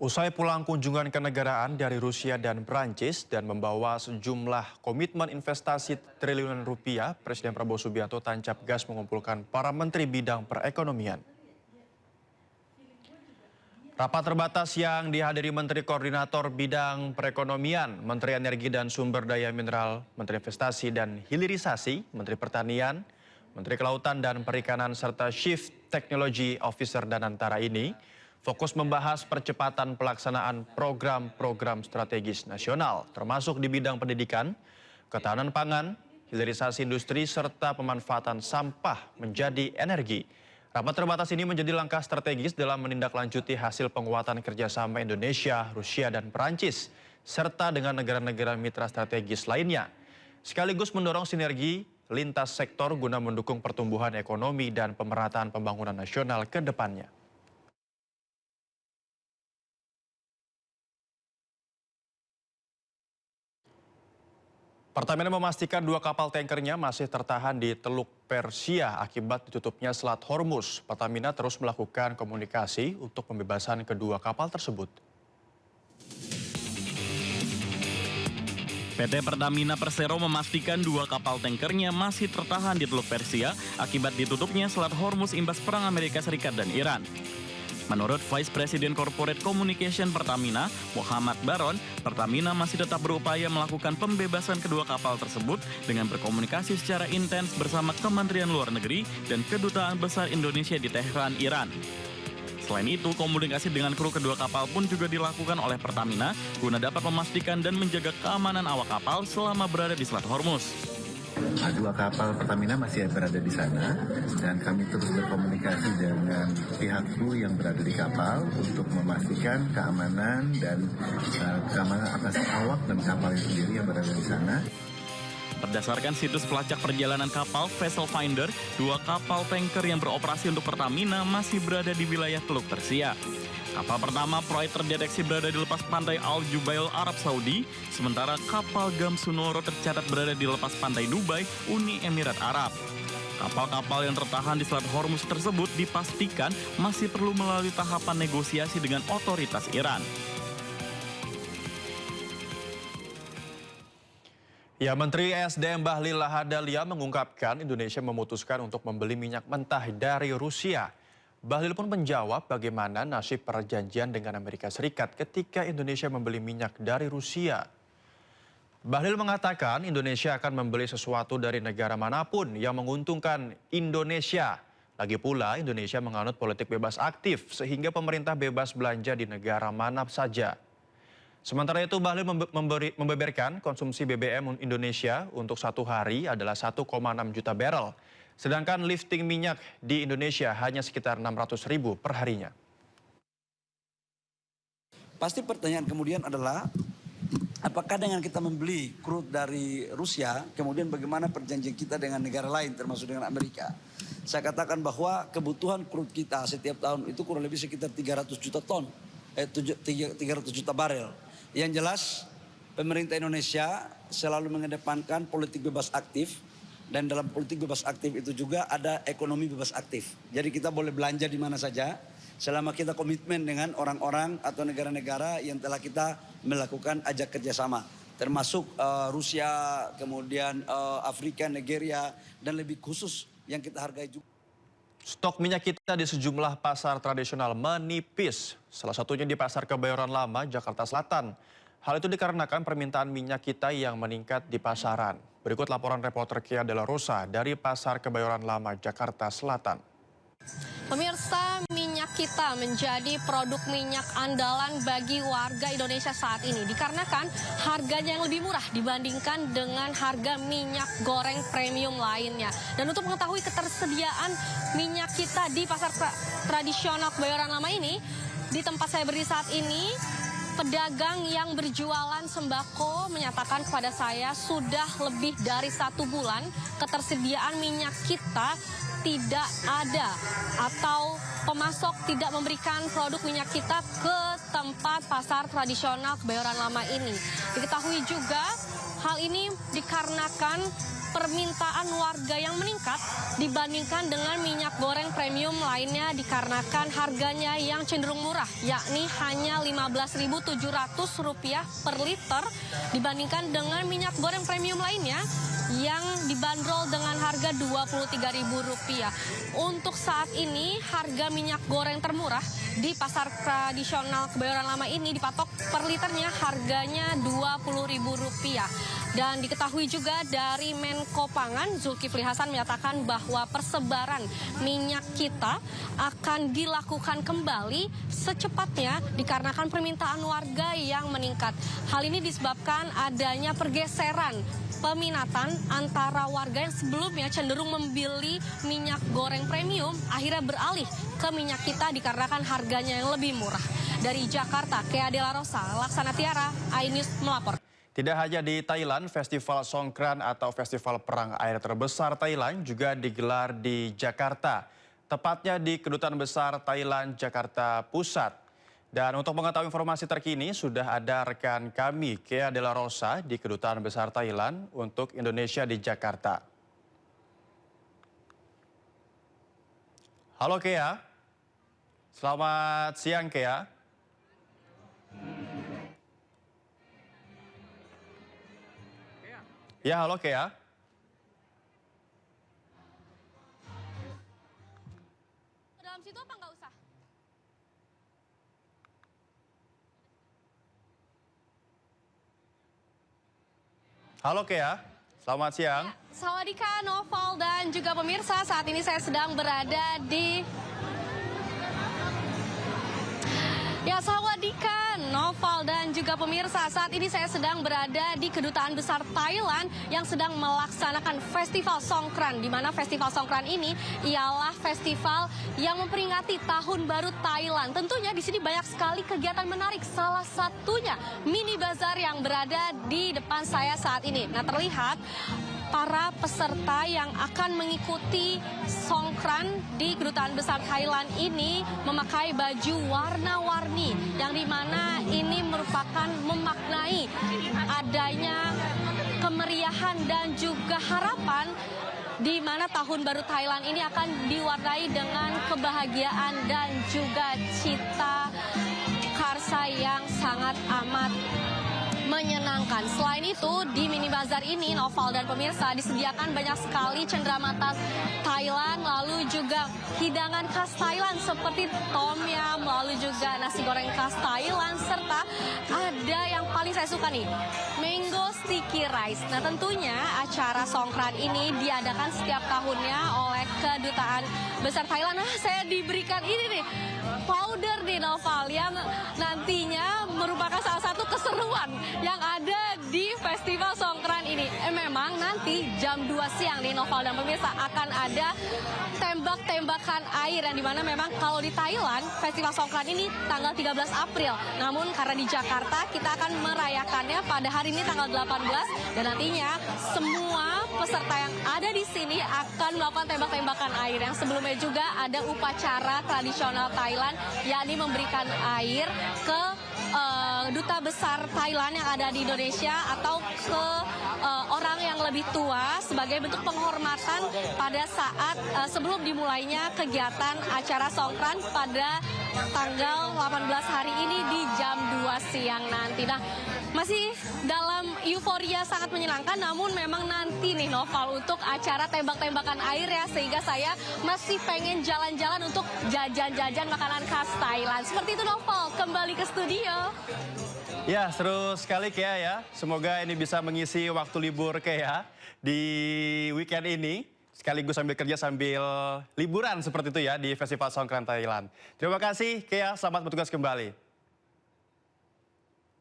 Usai pulang kunjungan kenegaraan dari Rusia dan Prancis dan membawa sejumlah komitmen investasi triliunan rupiah, Presiden Prabowo Subianto tancap gas mengumpulkan para menteri bidang perekonomian. Rapat terbatas yang dihadiri Menteri Koordinator Bidang Perekonomian, Menteri Energi dan Sumber Daya Mineral, Menteri Investasi dan Hilirisasi, Menteri Pertanian, Menteri Kelautan dan Perikanan, serta Chief Technology Officer Danantara ini fokus membahas percepatan pelaksanaan program-program strategis nasional, termasuk di bidang pendidikan, ketahanan pangan, hilirisasi industri, serta pemanfaatan sampah menjadi energi. Rapat terbatas ini menjadi langkah strategis dalam menindaklanjuti hasil penguatan kerjasama Indonesia, Rusia, dan Perancis, serta dengan negara-negara mitra strategis lainnya. Sekaligus mendorong sinergi lintas sektor guna mendukung pertumbuhan ekonomi dan pemerataan pembangunan nasional ke depannya. Pertamina memastikan 2 kapal tankernya masih tertahan di Teluk Persia akibat ditutupnya Selat Hormuz. Pertamina terus melakukan komunikasi untuk pembebasan kedua kapal tersebut. PT Pertamina Persero memastikan 2 kapal tankernya masih tertahan di Teluk Persia akibat ditutupnya Selat Hormuz imbas perang Amerika Serikat dan Iran. Menurut Vice President Corporate Communication Pertamina, Muhammad Baron, Pertamina masih tetap berupaya melakukan pembebasan kedua kapal tersebut dengan berkomunikasi secara intens bersama Kementerian Luar Negeri dan Kedutaan Besar Indonesia di Tehran, Iran. Selain itu, komunikasi dengan kru kedua kapal pun juga dilakukan oleh Pertamina guna dapat memastikan dan menjaga keamanan awak kapal selama berada di Selat Hormuz. 2 kapal Pertamina masih berada di sana dan kami terus berkomunikasi dengan pihak kru yang berada di kapal untuk memastikan keamanan dan keamanan atas awak dan kapal itu sendiri yang berada di sana. Berdasarkan situs pelacak perjalanan kapal Vessel Finder, 2 kapal tanker yang beroperasi untuk Pertamina masih berada di wilayah Teluk Persia. Kapal pertama proyek terdeteksi berada di lepas pantai Al Jubail, Arab Saudi, sementara kapal Gamsunoro tercatat berada di lepas pantai Dubai, Uni Emirat Arab. Kapal-kapal yang tertahan di Selat Hormuz tersebut dipastikan masih perlu melalui tahapan negosiasi dengan otoritas Iran. Ya, Menteri ESDM Bahlil Lahadalia mengungkapkan Indonesia memutuskan untuk membeli minyak mentah dari Rusia. Bahlil pun menjawab bagaimana nasib perjanjian dengan Amerika Serikat ketika Indonesia membeli minyak dari Rusia. Bahlil mengatakan Indonesia akan membeli sesuatu dari negara manapun yang menguntungkan Indonesia. Lagi pula Indonesia menganut politik bebas aktif sehingga pemerintah bebas belanja di negara mana saja. Sementara itu Bahlil membeberkan konsumsi BBM Indonesia untuk 1 hari adalah 1,6 juta barrel. Sedangkan lifting minyak di Indonesia hanya sekitar 600.000 per harinya. Pasti pertanyaan kemudian adalah, apakah dengan kita membeli crude dari Rusia, kemudian bagaimana perjanjian kita dengan negara lain termasuk dengan Amerika? Saya katakan bahwa kebutuhan crude kita setiap tahun itu kurang lebih sekitar 300 juta ton, 300 juta barel. Yang jelas pemerintah Indonesia selalu mengedepankan politik bebas aktif. Dan dalam politik bebas aktif itu juga ada ekonomi bebas aktif. Jadi kita boleh belanja di mana saja selama kita komitmen dengan orang-orang atau negara-negara yang telah kita melakukan ajak kerjasama. Termasuk Rusia, kemudian Afrika, Nigeria, dan lebih khusus yang kita hargai juga. Stok minyak kita di sejumlah pasar tradisional menipis. Salah satunya di Pasar Kebayoran Lama, Jakarta Selatan. Hal itu dikarenakan permintaan minyak kita yang meningkat di pasaran. Berikut laporan reporter Kia Della Rosa dari Pasar Kebayoran Lama, Jakarta Selatan. Pemirsa, minyak kita menjadi produk minyak andalan bagi warga Indonesia saat ini. Dikarenakan harganya yang lebih murah dibandingkan dengan harga minyak goreng premium lainnya. Dan untuk mengetahui ketersediaan minyak kita di pasar tradisional Kebayoran Lama ini, di tempat saya berdiri saat ini, pedagang yang berjualan sembako menyatakan kepada saya sudah lebih dari 1 bulan ketersediaan minyak kita tidak ada atau pemasok tidak memberikan produk minyak kita ke tempat pasar tradisional Kebayoran Lama ini. Diketahui juga hal ini dikarenakan permintaan warga yang meningkat dibandingkan dengan minyak goreng premium lainnya dikarenakan harganya yang cenderung murah, yakni hanya Rp15.700 per liter dibandingkan dengan minyak goreng premium lainnya yang dibanderol dengan harga Rp23.000. Untuk saat ini harga minyak goreng termurah di pasar tradisional Kebayoran Lama ini dipatok per liternya harganya Rp20.000. Dan diketahui juga dari Menko Pangan Zulkifli Hasan menyatakan bahwa persebaran minyak kita akan dilakukan kembali secepatnya dikarenakan permintaan warga yang meningkat. Hal ini disebabkan adanya pergeseran peminatan antara warga yang sebelumnya cenderung membeli minyak goreng premium akhirnya beralih ke minyak kita dikarenakan harganya yang lebih murah. Dari Jakarta, Kea Dela Rosa, Laksana Tiara, iNews melapor. Tidak hanya di Thailand, Festival Songkran atau Festival Perang Air terbesar Thailand juga digelar di Jakarta, tepatnya di Kedutaan Besar Thailand, Jakarta Pusat. Dan untuk mengetahui informasi terkini, sudah ada rekan kami, Kea Dela Rosa, di Kedutaan Besar Thailand untuk Indonesia di Jakarta. Halo Kea, selamat siang Kea. Ya, halo Kea. Dalam situ apa nggak usah? Halo Kea, selamat siang. Sawadika, Noval, dan juga pemirsa, saat ini saya sedang berada di... Ya, Sawadika, Noval, dan juga pemirsa, saat ini saya sedang berada di Kedutaan Besar Thailand yang sedang melaksanakan Festival Songkran, di mana Festival Songkran ini ialah festival yang memperingati Tahun Baru Thailand. Tentunya di sini banyak sekali kegiatan menarik, salah satunya mini bazar yang berada di depan saya saat ini. Nah, terlihat para peserta yang akan mengikuti Songkran di Kedutaan Besar Thailand ini memakai baju warna-warni yang dimana ini merupakan memaknai adanya kemeriahan dan juga harapan di mana Tahun Baru Thailand ini akan diwarnai dengan kebahagiaan dan juga cita karsa yang sangat amat menyenangkan. Selain itu, di mini bazar ini, Noval dan pemirsa, disediakan banyak sekali cenderamata Thailand, lalu juga hidangan khas Thailand seperti tom yum, lalu juga nasi goreng khas Thailand, serta ada yang paling saya suka nih, mango sticky rice. Nah, tentunya acara Songkran ini diadakan setiap tahunnya oleh Kedutaan Besar Thailand. Nah, saya diberikan ini nih, powder di Noval yang nantinya merupakan salah satu keseruan yang ada di Festival Songkran ini. Memang nanti jam 2 siang di Noval dan pemirsa akan ada tembak-tembakan air yang dimana memang kalau di Thailand Festival Songkran ini tanggal 13 April. Namun karena di Jakarta kita akan merayakannya pada hari ini tanggal 18 dan nantinya semua peserta yang ada di sini akan melakukan tembak-tembakan air. Yang sebelumnya juga ada upacara tradisional Thailand yakni memberikan air ke Duta Besar Thailand yang ada di Indonesia atau ke orang yang lebih tua sebagai bentuk penghormatan pada saat sebelum dimulainya kegiatan acara Songkran pada tanggal 18 hari ini di jam 2 siang nanti. Nah, masih dalam euforia sangat menyenangkan, namun memang nanti nih Noval untuk acara tembak-tembakan air ya, sehingga saya masih pengen jalan-jalan untuk jajan-jajan makanan khas Thailand. Seperti itu Noval, kembali ke studio. Ya, seru sekali Kea ya. Semoga ini bisa mengisi waktu libur Kea di weekend ini. Sekaligus sambil kerja sambil liburan seperti itu ya di Festival Songkran Thailand. Terima kasih Kea, selamat bertugas kembali.